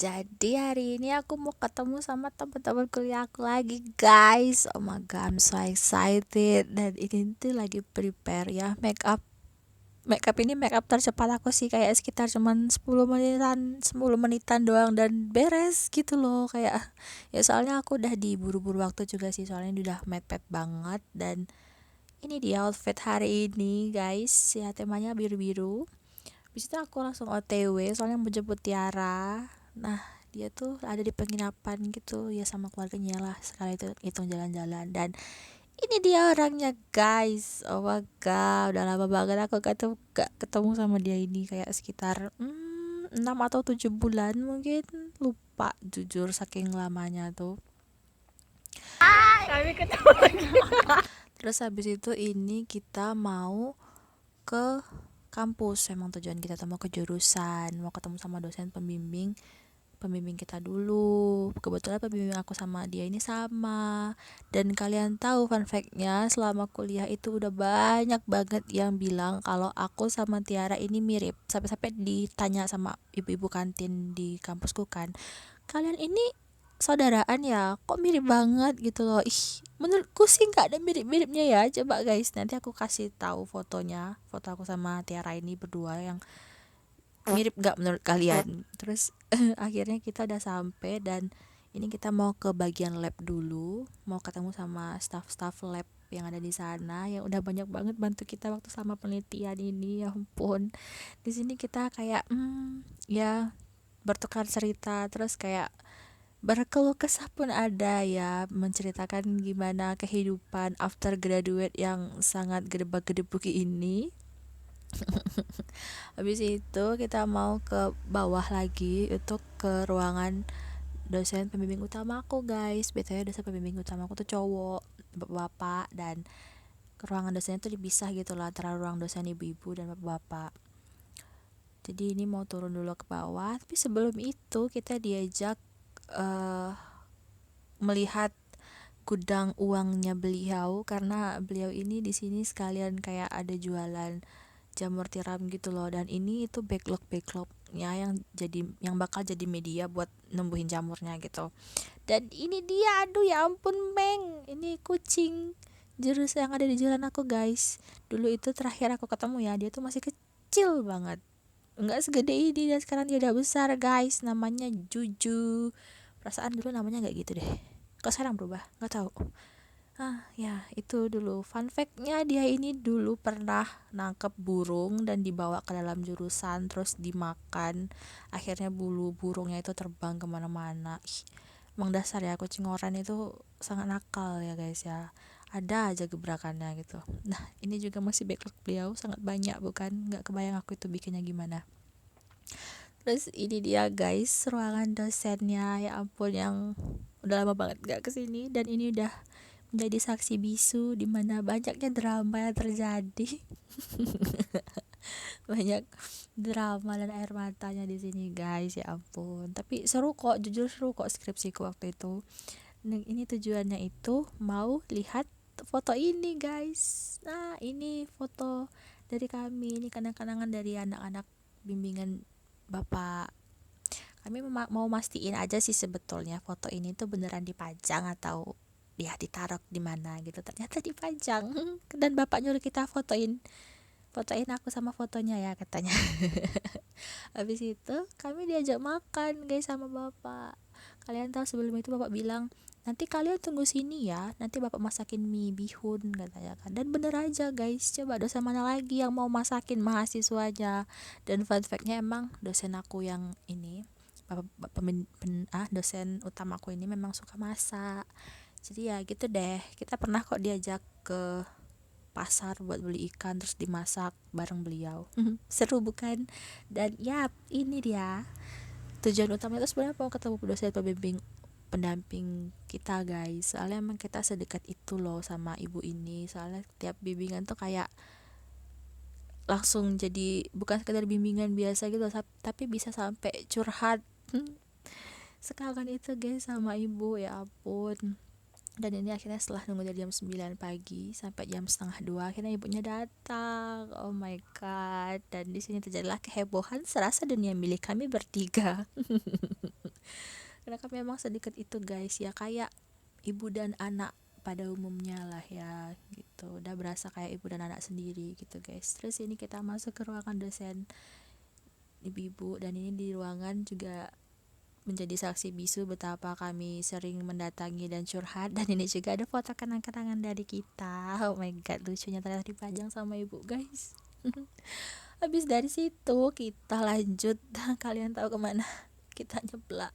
Jadi hari ini aku mau ketemu sama teman-teman kuliah aku lagi guys. Oh my god, I'm so excited. Dan ini tuh lagi prepare ya make up ini make up tercepat aku sih, kayak sekitar cuman 10 menitan doang dan beres gitu loh. Kayak ya soalnya aku udah diburu-buru waktu juga sih, soalnya udah mepet banget. Dan ini dia outfit hari ini guys, ya temanya biru-biru. Habis itu aku langsung OTW soalnya mau jemput Tiara. Nah, dia tuh ada di penginapan gitu ya sama keluarganya lah. Sekali itu hitung jalan-jalan. Dan ini dia orangnya guys. Oh my god, udah lama banget aku gak ketemu sama dia ini. Kayak sekitar 6 atau 7 bulan mungkin. Lupa jujur saking lamanya tuh. Kami ketemu lagi. Terus habis itu ini kita mau ke kampus. Emang tujuan kita tuh mau ke jurusan, mau ketemu sama dosen pembimbing kita dulu. Kebetulan pembimbing aku sama dia ini sama. Dan kalian tahu fun fact-nya, selama kuliah itu udah banyak banget yang bilang kalau aku sama Tiara ini mirip. Sampai-sampai ditanya sama ibu-ibu kantin di kampusku kan, kalian ini saudaraan ya, kok mirip banget gitu loh. Ih, menurutku sih nggak ada mirip-miripnya ya. Coba guys, nanti aku kasih tahu fotonya, foto aku sama Tiara ini berdua yang mirip gak menurut kalian. Terus akhirnya kita udah sampai dan ini kita mau ke bagian lab dulu, mau ketemu sama staff-staff lab yang ada di sana yang udah banyak banget bantu kita waktu sama penelitian ini. Ya ampun, di sini kita kayak ya bertukar cerita, terus kayak berkeluh kesah pun ada ya, menceritakan gimana kehidupan after graduate yang sangat gedebak-gedebuki ini. Habis itu kita mau ke bawah lagi untuk ke ruangan dosen pembimbing utama aku guys. BTW dosen pembimbing utama aku tuh cowok, bapak-bapak. Dan ke ruangan dosennya tuh dipisah gitu lah antara ruang dosen ibu-ibu dan bapak-bapak. Jadi ini mau turun dulu ke bawah, tapi sebelum itu kita diajak eh, melihat gudang uangnya beliau, karena beliau ini di sini sekalian kayak ada jualan jamur tiram gitu loh. Dan ini itu backlognya yang bakal jadi media buat numbuhin jamurnya gitu. Dan ini dia, aduh ya ampun Meng, ini kucing jurus yang ada di jalan aku guys. Dulu itu terakhir aku ketemu ya, dia tuh masih kecil banget, nggak segede ini, dan sekarang dia udah besar guys. Namanya Juju. Perasaan dulu namanya nggak gitu deh, kok sekarang berubah nggak tahu. Ya itu dulu fun fact-nya, dia ini dulu pernah nangkep burung dan dibawa ke dalam jurusan terus dimakan. Akhirnya bulu burungnya itu terbang kemana-mana. Ih, emang dasar ya, kucing oranye itu sangat nakal ya guys ya, ada aja gebrakannya gitu. Nah ini juga masih backlog beliau sangat banyak, bukan nggak kebayang aku itu bikinnya gimana. Terus ini dia guys ruangan dosennya, ya ampun, yang udah lama banget gak kesini. Dan ini udah menjadi saksi bisu di mana banyaknya drama yang terjadi. Banyak drama dan air matanya di sini guys, ya ampun. Tapi seru kok, jujur seru kok skripsiku waktu itu. Nah, ini tujuannya itu mau lihat foto ini guys. Nah ini foto dari kami, ini kenang-kenangan dari anak-anak bimbingan bapak. Kami mau mastiin aja sih sebetulnya foto ini tuh beneran dipajang atau ya ditaruh di mana gitu. Ternyata dipajang. Dan bapak nyuruh kita fotoin aku sama fotonya ya katanya. Habis itu kami diajak makan guys sama bapak. Kalian tahu sebelum itu bapak bilang, nanti kalian tunggu sini ya, nanti bapak masakin mie bihun katanya kan. Dan bener aja guys, coba dosen mana lagi yang mau masakin mahasiswanya. Dan fun fact-nya emang dosen aku yang ini, dosen utamaku ini memang suka masak. Jadi ya gitu deh, kita pernah kok diajak ke pasar buat beli ikan terus dimasak bareng beliau. Seru bukan? Dan ya ini dia tujuan utama itu sebenarnya mau ketemu dosen pembimbing pendamping kita guys, soalnya emang kita sedekat itu loh sama ibu ini. Soalnya tiap bimbingan tuh kayak langsung jadi bukan sekedar bimbingan biasa gitu, tapi bisa sampai curhat. Sekangen itu guys sama ibu, ya ampun. Dan ini akhirnya setelah nunggu dari jam 9 pagi sampai jam setengah 2 akhirnya ibunya datang. Oh my god. Dan di sini terjadilah kehebohan serasa dunia milik kami bertiga. Karena kami memang sedekat itu guys, ya kayak ibu dan anak pada umumnya lah ya gitu, udah berasa kayak ibu dan anak sendiri gitu guys. Terus ini kita masuk ke ruangan dosen ibu-ibu, dan ini di ruangan juga menjadi saksi bisu betapa kami sering mendatangi dan curhat. Dan ini juga ada foto kenang-kenangan dari kita. Oh my god, lucunya ternyata dipajang sama ibu guys. Habis dari situ kita lanjut. Kalian tahu kemana? Kita nyeblak,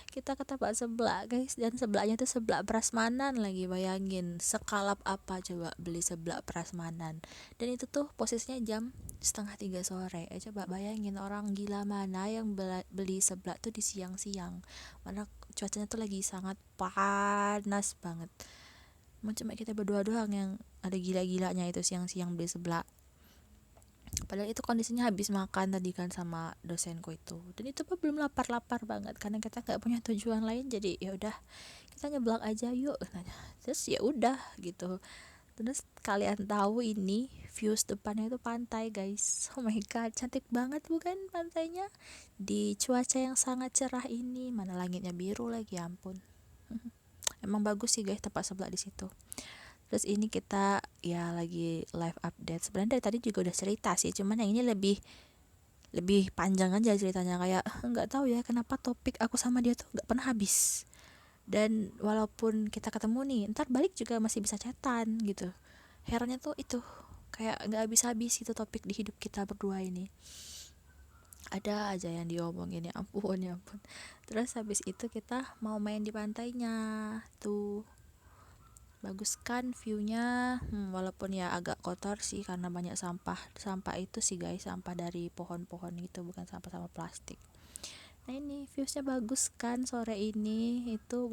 kita ke tempat seblak guys, dan sebelaknya tuh seblak prasmanan lagi. Bayangin sekalap apa coba beli seblak prasmanan, dan itu tuh posisinya jam 2:30 sore. Coba bayangin orang gila mana yang beli seblak tuh di siang-siang, mana cuacanya tuh lagi sangat panas banget. Cuma kita berdua doang yang ada gila-gilanya itu siang-siang beli seblak. Padahal itu kondisinya habis makan tadi kan sama dosenku itu, dan itu pun belum lapar-lapar banget karena kita nggak punya tujuan lain. Jadi ya udah, kita nyeblak aja yuk katanya. Terus ya udah gitu. Terus kalian tahu ini views depannya itu pantai guys. Oh my god, cantik banget bukan pantainya di cuaca yang sangat cerah ini, mana langitnya biru lagi, ya ampun. Emang bagus sih guys tempat seblak di situ. Terus ini kita ya lagi live update. Sebenarnya dari tadi juga udah cerita sih, cuman yang ini lebih lebih panjang aja ceritanya. Kayak nggak tahu ya kenapa topik aku sama dia tuh nggak pernah habis. Dan walaupun kita ketemu nih, ntar balik juga masih bisa chatan gitu. Herannya tuh itu, kayak nggak habis-habis itu topik di hidup kita berdua ini. Ada aja yang diomongin, ya ampun ya ampun. Terus habis itu kita mau main di pantainya tuh. Bagus kan viewnya, walaupun ya agak kotor sih karena banyak sampah itu sih guys, sampah dari pohon-pohon itu, bukan sampah plastik. Nah ini viewsnya bagus kan sore ini itu.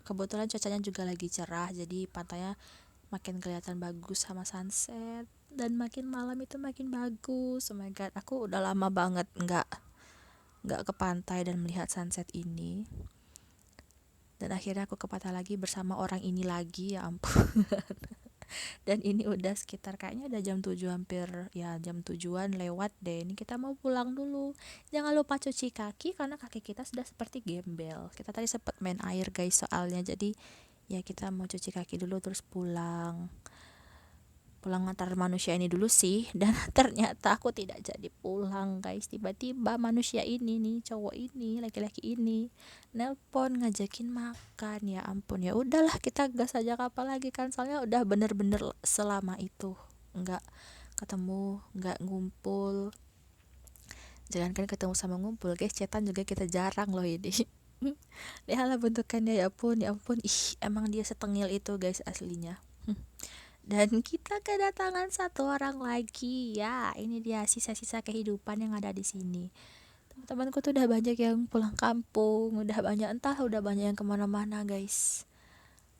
Kebetulan cuacanya juga lagi cerah, jadi pantainya makin kelihatan bagus sama sunset, dan makin malam itu makin bagus. Oh my god, aku udah lama banget nggak ke pantai dan melihat sunset ini. Dan akhirnya aku ke pantai lagi bersama orang ini lagi, ya ampun. Dan ini udah sekitar kayaknya udah jam 7, hampir ya jam 7-an lewat deh. Ini kita mau pulang dulu. Jangan lupa cuci kaki karena kaki kita sudah seperti gembel. Kita tadi sempat main air guys soalnya. Jadi ya kita mau cuci kaki dulu terus pulang antar manusia ini dulu sih. Dan ternyata aku tidak jadi pulang guys. Tiba-tiba manusia ini nih, cowok ini, laki-laki ini nelpon ngajakin makan. Ya ampun, ya udahlah kita gas aja, kapal lagi kan, soalnya udah bener-bener selama itu nggak ketemu, nggak ngumpul. Jangankan ketemu sama ngumpul guys, chatan juga kita jarang loh ini. Lihatlah bentukannya, ya ampun, ih emang dia setengil itu guys aslinya. Dan kita kedatangan satu orang lagi, ya ini dia sisa-sisa kehidupan yang ada di sini. Teman-temanku tuh udah banyak yang pulang kampung, udah banyak yang kemana-mana guys.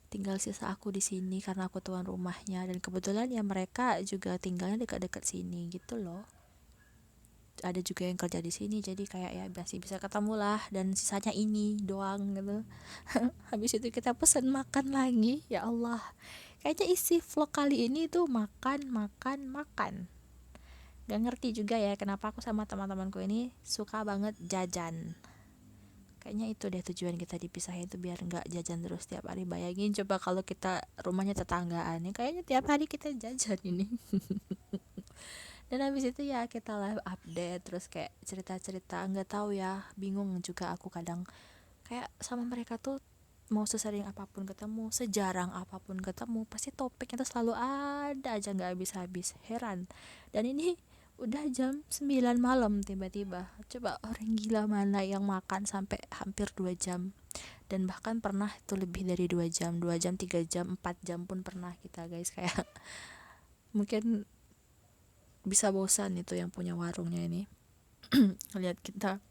Tinggal sisa aku di sini karena aku tuan rumahnya, dan kebetulan ya mereka juga tinggalnya dekat-dekat sini gitu loh. Ada juga yang kerja di sini, jadi kayak ya masih bisa ketemu lah. Dan sisanya ini doang gitu. Habis itu kita pesen makan lagi. Ya Allah, kayaknya isi vlog kali ini tuh makan makan makan. Gak ngerti juga ya kenapa aku sama teman-temanku ini suka banget jajan. Kayaknya itu deh tujuan kita dipisahin tuh, biar nggak jajan terus tiap hari. Bayangin coba kalau kita rumahnya tetanggaan, ya kayaknya tiap hari kita jajan ini. Dan habis itu ya kita live update terus kayak cerita-cerita, nggak tahu ya, bingung juga aku kadang. Kayak sama mereka tuh mau sesering apapun ketemu, sejarang apapun ketemu, pasti topiknya tuh selalu ada aja, nggak habis-habis. Heran. Dan ini udah jam 9 malam tiba-tiba. Coba orang gila mana yang makan sampai hampir 2 jam. Dan bahkan pernah itu lebih dari 2 jam, 2 jam, 3 jam, 4 jam pun pernah kita guys. Kayak mungkin bisa bosan itu yang punya warungnya ini lihat kita.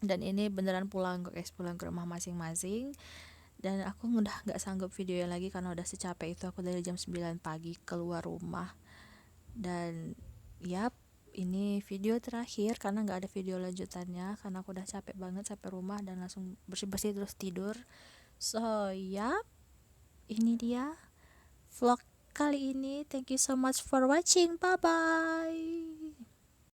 Dan ini beneran pulang guys, pulang ke rumah masing-masing. Dan aku udah nggak sanggup video lagi karena udah secapek itu aku dari jam 9 pagi keluar rumah. Dan yap, ini video terakhir karena nggak ada video lanjutannya, karena aku udah capek banget sampai rumah dan langsung bersih-bersih terus tidur. So yap, ini dia vlog kali ini. Thank you so much for watching, bye bye.